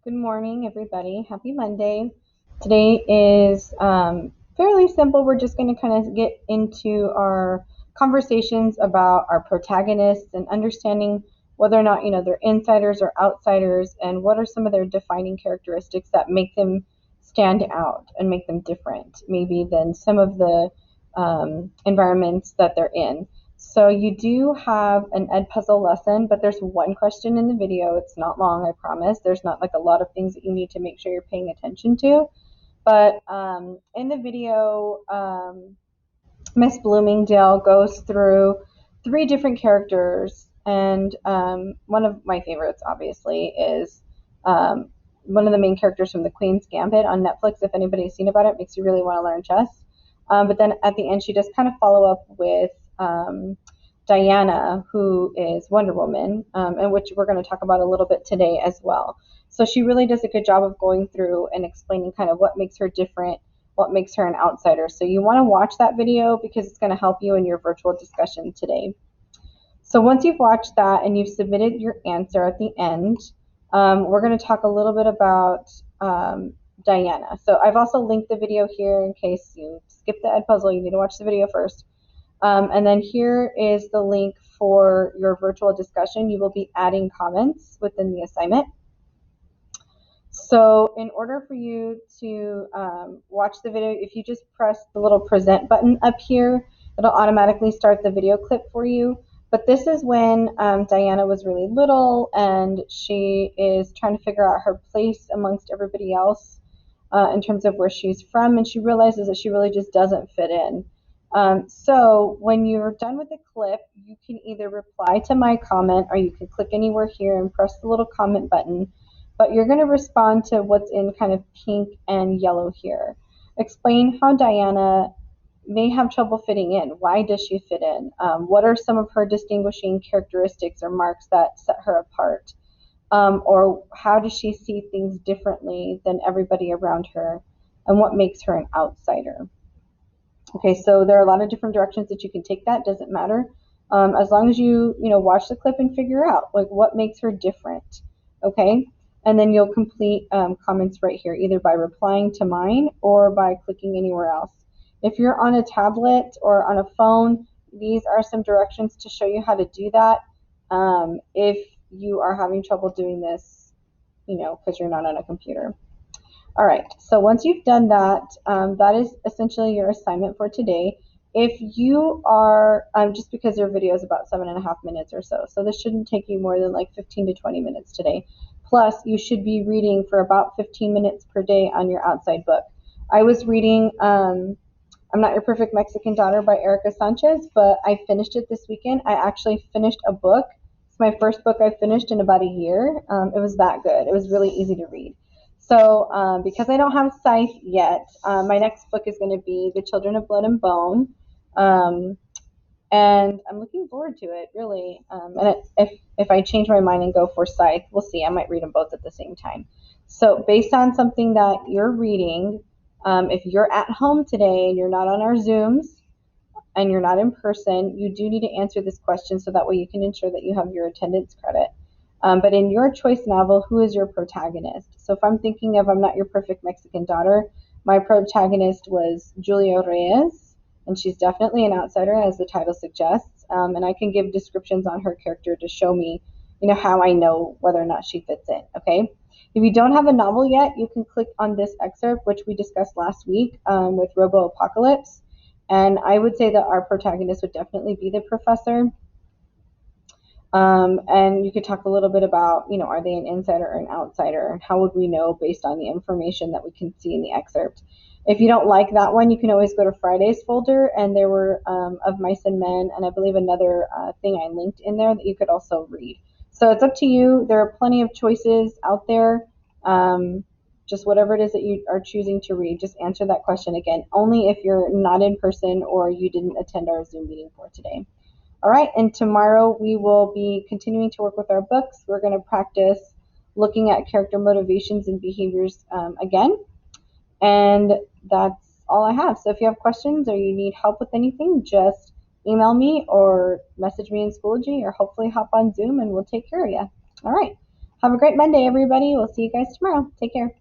Good morning, everybody. Happy Monday. Today is fairly simple. We're just going to kind of get into our conversations about our protagonists and understanding whether or not, they're insiders or outsiders and what are some of their defining characteristics that make them stand out and make them different, maybe than some of the environments that they're in. So you do have an Edpuzzle lesson, but there's one question in the video. It's not long, I promise. There's not like a lot of things that you need to make sure you're paying attention to. But in the video, Miss Bloomingdale goes through three different characters, and one of my favorites, obviously, is one of the main characters from The Queen's Gambit on Netflix. If anybody's seen about it, makes you really want to learn chess. But then at the end, she does kind of follow up with Diana, who is Wonder Woman, and which we're going to talk about a little bit today as well. So she really does a good job of going through and explaining kind of what makes her different, what makes her an outsider. So you want to watch that video because it's going to help you in your virtual discussion today. So once you've watched that and you've submitted your answer at the end, we're going to talk a little bit about Diana. So I've also linked the video here in case you skip the Edpuzzle. You need to watch the video first. And then here is the link for your virtual discussion. You will be adding comments within the assignment. So in order for you to watch the video, if you just press the little present button up here, it'll automatically start the video clip for you. But this is when Diana was really little and she is trying to figure out her place amongst everybody else in terms of where she's from, and she realizes that she really just doesn't fit in. So when you're done with the clip, you can either reply to my comment or you can click anywhere here and press the little comment button. But you're going to respond to what's in kind of pink and yellow here. Explain how Diana may have trouble fitting in. Why does she fit in? What are some of her distinguishing characteristics or marks that set her apart? Or how does she see things differently than everybody around her? And what makes her an outsider? Okay, so there are a lot of different directions that you can take that. Doesn't matter. As long as you watch the clip and figure out like what makes her different. Okay. And then you'll complete comments right here, either by replying to mine or by clicking anywhere else. If you're on a tablet or on a phone, these are some directions to show you how to do that. If you are having trouble doing this, because you're not on a computer. All right, so once you've done that, that is essentially your assignment for today. If you are, just because your video is about 7.5 minutes or so this shouldn't take you more than like 15 to 20 minutes today. Plus, you should be reading for about 15 minutes per day on your outside book. I was reading I'm Not Your Perfect Mexican Daughter by Erica Sanchez, but I finished it this weekend. I actually finished a book. It's my first book I finished in about a year. It was that good. It was really easy to read. So because I don't have Scythe yet, my next book is going to be The Children of Blood and Bone. And I'm looking forward to it, really. And if I change my mind and go for Scythe, we'll see. I might read them both at the same time. So based on something that you're reading, if you're at home today and you're not on our Zooms and you're not in person, you do need to answer this question so that way you can ensure that you have your attendance credit. But in your choice novel, who is your protagonist? So if I'm thinking of I'm Not Your Perfect Mexican Daughter, my protagonist was Julia Reyes, and she's definitely an outsider, as the title suggests. And I can give descriptions on her character to show me, how I know whether or not she fits in, okay? If you don't have a novel yet, you can click on this excerpt, which we discussed last week with Robo Apocalypse. And I would say that our protagonist would definitely be the professor. And you could talk a little bit about, are they an insider or an outsider? And how would we know based on the information that we can see in the excerpt? If you don't like that one, you can always go to Friday's folder, and there were Of Mice and Men, and I believe another thing I linked in there that you could also read. So it's up to you. There are plenty of choices out there. Just whatever it is that you are choosing to read, just answer that question again, only if you're not in person or you didn't attend our Zoom meeting for today. All right, and tomorrow we will be continuing to work with our books. We're going to practice looking at character motivations and behaviors again. And that's all I have. So if you have questions or you need help with anything, just email me or message me in Schoology or hopefully hop on Zoom and we'll take care of you. All right. Have a great Monday, everybody. We'll see you guys tomorrow. Take care.